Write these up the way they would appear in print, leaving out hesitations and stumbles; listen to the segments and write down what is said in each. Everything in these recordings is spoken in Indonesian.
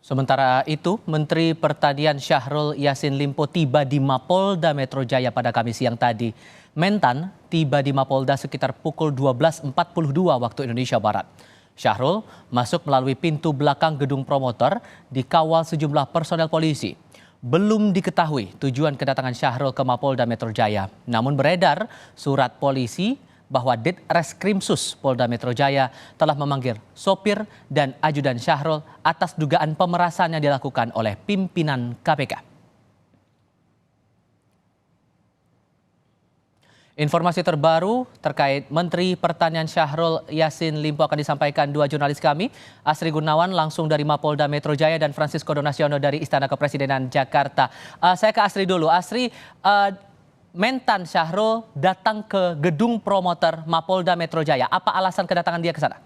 Sementara itu, Menteri Pertanian Syahrul Yassin Limpo tiba di Mapolda Metro Jaya pada Kamis siang tadi. Mentan tiba di Mapolda sekitar pukul 12.42 waktu Indonesia Barat. Syahrul masuk melalui pintu belakang gedung promotor dikawal sejumlah personel polisi. Belum diketahui tujuan kedatangan Syahrul ke Mapolda Metro Jaya. Namun beredar surat polisi bahwa Ditreskrimsus Polda Metro Jaya telah memanggil sopir dan ajudan Syahrul atas dugaan pemerasan yang dilakukan oleh pimpinan KPK. Informasi terbaru terkait Menteri Pertanian Syahrul Yassin Limpo akan disampaikan dua jurnalis kami, Asri Gunawan langsung dari Mapolda Metro Jaya dan Francisco Donasiono dari Istana Kepresidenan Jakarta. Saya ke Asri dulu. Asri, Mentan Syahrul datang ke gedung promoter Mapolda Metro Jaya. Apa alasan kedatangan dia ke sana?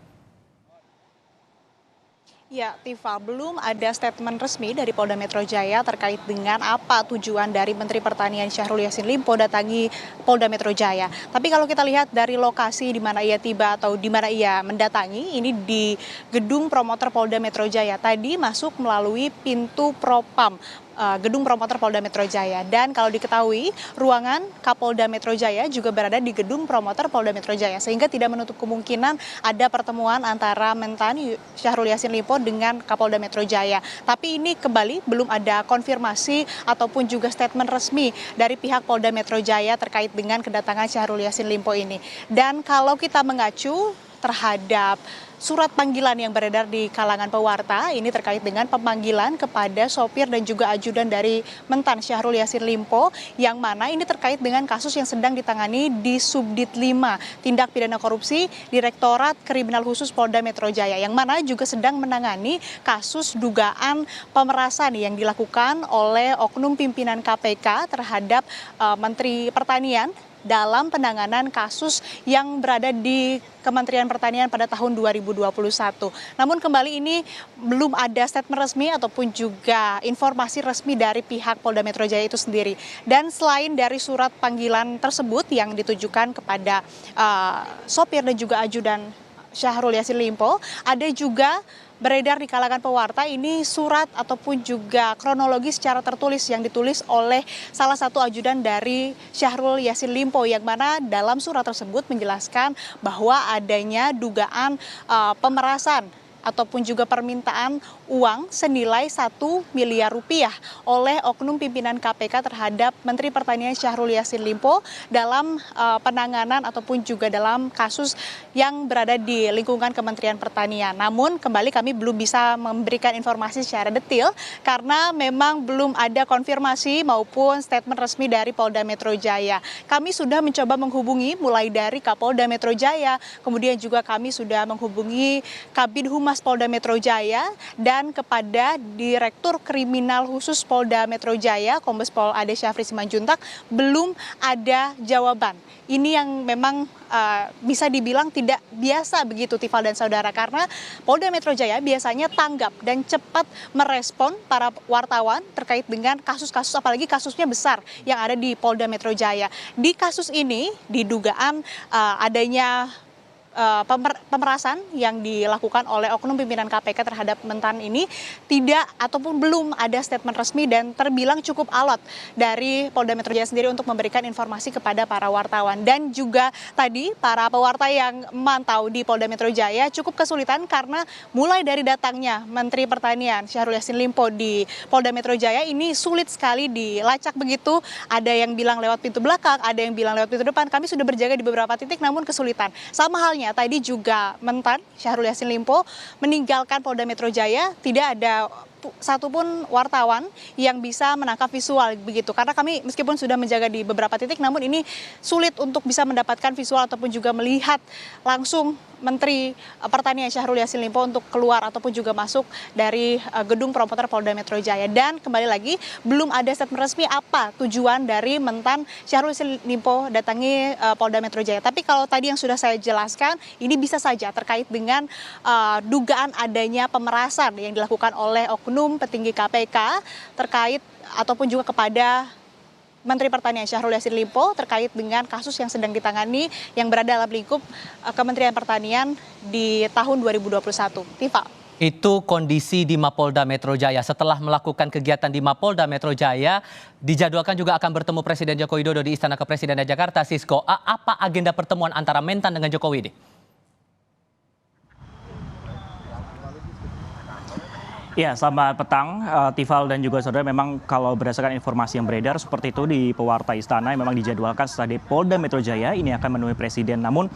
Ya, Tifa, belum ada statement resmi dari Polda Metro Jaya terkait dengan apa tujuan dari Menteri Pertanian Syahrul Yassin Limpo datangi Polda Metro Jaya. Tapi kalau kita lihat dari lokasi di mana ia tiba atau di mana ia mendatangi, ini di gedung promoter Polda Metro Jaya. Tadi masuk melalui pintu Propam, gedung promoter Polda Metro Jaya. Dan kalau diketahui, ruangan Kapolda Metro Jaya juga berada di gedung promoter Polda Metro Jaya. Sehingga tidak menutup kemungkinan ada pertemuan antara Mentan Syahrul Yassin Limpo dengan Kapolda Metro Jaya. Tapi ini kembali belum ada konfirmasi ataupun juga statement resmi dari pihak Polda Metro Jaya terkait dengan kedatangan Syahrul Yassin Limpo ini. Dan kalau kita mengacu terhadap surat panggilan yang beredar di kalangan pewarta, ini terkait dengan pemanggilan kepada sopir dan juga ajudan dari Mentan Syahrul Yassin Limpo, yang mana ini terkait dengan kasus yang sedang ditangani di Subdit 5 Tindak Pidana Korupsi Direktorat Kriminal Khusus Polda Metro Jaya, yang mana juga sedang menangani kasus dugaan pemerasan yang dilakukan oleh oknum pimpinan KPK terhadap Menteri Pertanian dalam penanganan kasus yang berada di Kementerian Pertanian pada tahun 2021. Namun kembali ini belum ada statement resmi ataupun juga informasi resmi dari pihak Polda Metro Jaya itu sendiri. Dan selain dari surat panggilan tersebut yang ditujukan kepada sopir dan juga ajudan Syahrul Yassin Limpo, ada juga beredar di kalangan pewarta ini surat ataupun juga kronologi secara tertulis yang ditulis oleh salah satu ajudan dari Syahrul Yassin Limpo, yang mana dalam surat tersebut menjelaskan bahwa adanya dugaan pemerasan ataupun juga permintaan uang senilai 1 miliar rupiah oleh oknum pimpinan KPK terhadap Menteri Pertanian Syahrul Yassin Limpo dalam penanganan ataupun juga dalam kasus yang berada di lingkungan Kementerian Pertanian. Namun kembali kami belum bisa memberikan informasi secara detail karena memang belum ada konfirmasi maupun statement resmi dari Polda Metro Jaya. Kami sudah mencoba menghubungi mulai dari Kapolda Metro Jaya, kemudian juga kami sudah menghubungi Kabid Humas Polda Metro Jaya dan kepada Direktur Kriminal Khusus Polda Metro Jaya, Kombes Pol Ade Syafri Simanjuntak, belum ada jawaban. Ini yang memang bisa dibilang tidak biasa begitu, Tifal dan saudara, karena Polda Metro Jaya biasanya tanggap dan cepat merespon para wartawan terkait dengan kasus-kasus, apalagi kasusnya besar yang ada di Polda Metro Jaya. Di kasus ini didugaan adanya pemerasan yang dilakukan oleh oknum pimpinan KPK terhadap Mentan ini tidak ataupun belum ada statement resmi dan terbilang cukup alot dari Polda Metro Jaya sendiri untuk memberikan informasi kepada para wartawan. Dan juga tadi para pewarta yang memantau di Polda Metro Jaya cukup kesulitan karena mulai dari datangnya Menteri Pertanian Syahrul Yassin Limpo di Polda Metro Jaya ini sulit sekali dilacak begitu. Ada yang bilang lewat pintu belakang, ada yang bilang lewat pintu depan. Kami sudah berjaga di beberapa titik namun kesulitan. Sama halnya tadi juga Mentan Syahrul Yassin Limpo meninggalkan Polda Metro Jaya, tidak ada satupun wartawan yang bisa menangkap visual begitu, karena kami meskipun sudah menjaga di beberapa titik namun ini sulit untuk bisa mendapatkan visual ataupun juga melihat langsung Menteri Pertanian Syahrul Yassin Limpo untuk keluar ataupun juga masuk dari gedung promoter Polda Metro Jaya. Dan kembali lagi belum ada statement resmi apa tujuan dari Mentan Syahrul Yassin Limpo datangi Polda Metro Jaya. Tapi kalau tadi yang sudah saya jelaskan, ini bisa saja terkait dengan dugaan adanya pemerasan yang dilakukan oleh oknum petinggi KPK terkait ataupun juga kepada Menteri Pertanian Syahrul Yassin Limpo terkait dengan kasus yang sedang ditangani yang berada dalam lingkup Kementerian Pertanian di tahun 2021. Tifa. Itu kondisi di Mapolda Metro Jaya. Setelah melakukan kegiatan di Mapolda Metro Jaya, dijadwalkan juga akan bertemu Presiden Joko Widodo di Istana Kepresidenan Jakarta. Sisko, apa agenda pertemuan antara Mentan dengan Jokowi ini? Ya, selamat petang, Tifal dan juga saudara. Memang kalau berdasarkan informasi yang beredar seperti itu di pewarta istana, yang memang dijadwalkan setelah di Polda Metro Jaya ini akan menemui Presiden. Namun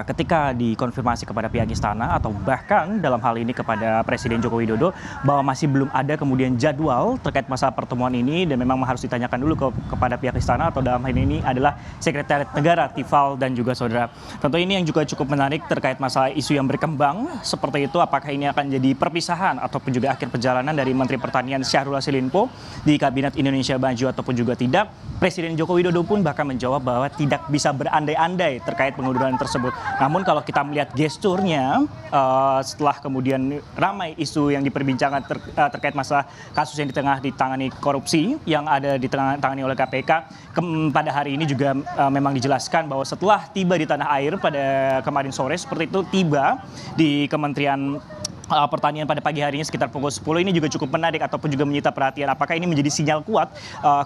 ketika dikonfirmasi kepada pihak istana atau bahkan dalam hal ini kepada Presiden Joko Widodo bahwa masih belum ada kemudian jadwal terkait masa pertemuan ini dan memang harus ditanyakan dulu kepada pihak istana atau dalam hal ini adalah Sekretariat Negara, Tifal dan juga saudara. Tentu ini yang juga cukup menarik terkait masalah isu yang berkembang seperti itu, apakah ini akan jadi perpisahan ataupun juga akhir perjalanan dari Menteri Pertanian Syahrul Yassin Limpo di Kabinet Indonesia Maju ataupun juga tidak. Presiden Joko Widodo pun bahkan menjawab bahwa tidak bisa berandai-andai terkait pengunduran tersebut. Namun kalau kita melihat gesturnya setelah kemudian ramai isu yang diperbincangkan terkait masalah kasus yang ditangani korupsi yang ada ditangani oleh KPK, pada hari ini juga memang dijelaskan bahwa setelah tiba di tanah air pada kemarin sore seperti itu, tiba di Kementerian Pertanian pada pagi harinya sekitar pukul 10, ini juga cukup menarik ataupun juga menyita perhatian. Apakah ini menjadi sinyal kuat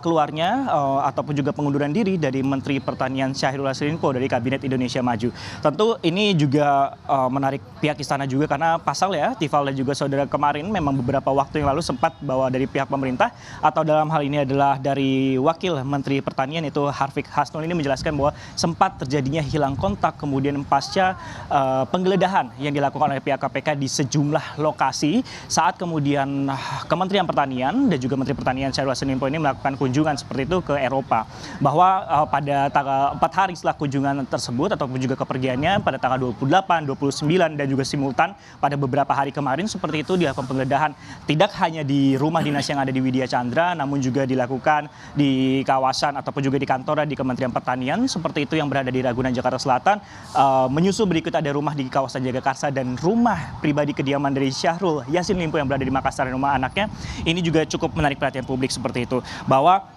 keluarnya ataupun juga pengunduran diri dari Menteri Pertanian Syahrul Yassin Limpo dari Kabinet Indonesia Maju. Tentu ini juga menarik pihak istana juga karena pasal ya, Tifal dan juga saudara, kemarin memang beberapa waktu yang lalu sempat bahwa dari pihak pemerintah atau dalam hal ini adalah dari Wakil Menteri Pertanian itu Harfiq Hasnul ini menjelaskan bahwa sempat terjadinya hilang kontak kemudian pasca penggeledahan yang dilakukan oleh pihak KPK di sejumlah lokasi saat kemudian Kementerian Pertanian dan juga Menteri Pertanian Syahrul Yassin Limpo ini melakukan kunjungan seperti itu ke Eropa, bahwa pada tanggal 4 hari setelah kunjungan tersebut ataupun juga kepergiannya pada tanggal 28, 29 dan juga simultan pada beberapa hari kemarin seperti itu dilakukan penggeledahan tidak hanya di rumah dinas yang ada di Widya Chandra namun juga dilakukan di kawasan ataupun juga di kantor di Kementerian Pertanian seperti itu yang berada di Ragunan Jakarta Selatan. Menyusul berikut ada rumah di kawasan Jagakarsa dan rumah pribadi kediaman dari Syahrul Yassin Limpo yang berada di Makassar dan rumah anaknya. Ini juga cukup menarik perhatian publik seperti itu, bahwa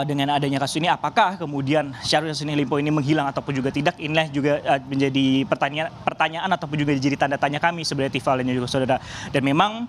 dengan adanya kasus ini apakah kemudian Syahrul Yassin Limpo ini menghilang ataupun juga tidak, inilah juga menjadi pertanyaan ataupun juga jadi tanda tanya kami sebenarnya, Tifal dan juga saudara. Dan memang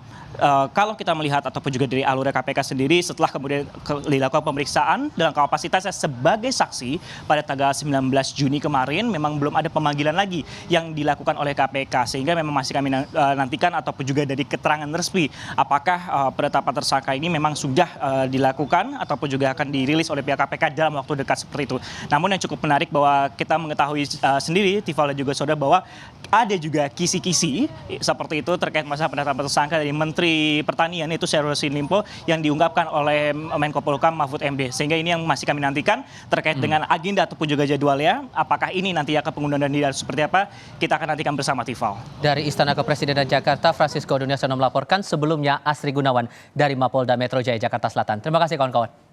kalau kita melihat ataupun juga dari alur KPK sendiri setelah kemudian dilakukan pemeriksaan dalam kapasitasnya sebagai saksi pada tanggal 19 Juni kemarin, memang belum ada pemanggilan lagi yang dilakukan oleh KPK, sehingga memang masih kami nantikan ataupun juga dari keterangan resmi apakah penetapan tersangka ini memang sudah dilakukan ataupun juga akan dirilis oleh pihak KPK dalam waktu dekat seperti itu. Namun yang cukup menarik bahwa kita mengetahui sendiri, Tifal dan juga saudara, bahwa ada juga kisi-kisi seperti itu terkait masalah penetapan tersangka dari Menteri Pertanian itu Syahrul Yassin Limpo yang diungkapkan oleh Menko Polhukam Mahfud MD. Sehingga ini yang masih kami nantikan terkait dengan agenda ataupun juga jadwalnya. Apakah ini nanti akan pengunduran diri seperti apa? Kita akan nantikan bersama, Tifal. Dari Istana Kepresidenan Jakarta, Francisco Duniasono melaporkan. Sebelumnya Asri Gunawan dari Mapolda Metro Jaya Jakarta Selatan. Terima kasih kawan-kawan.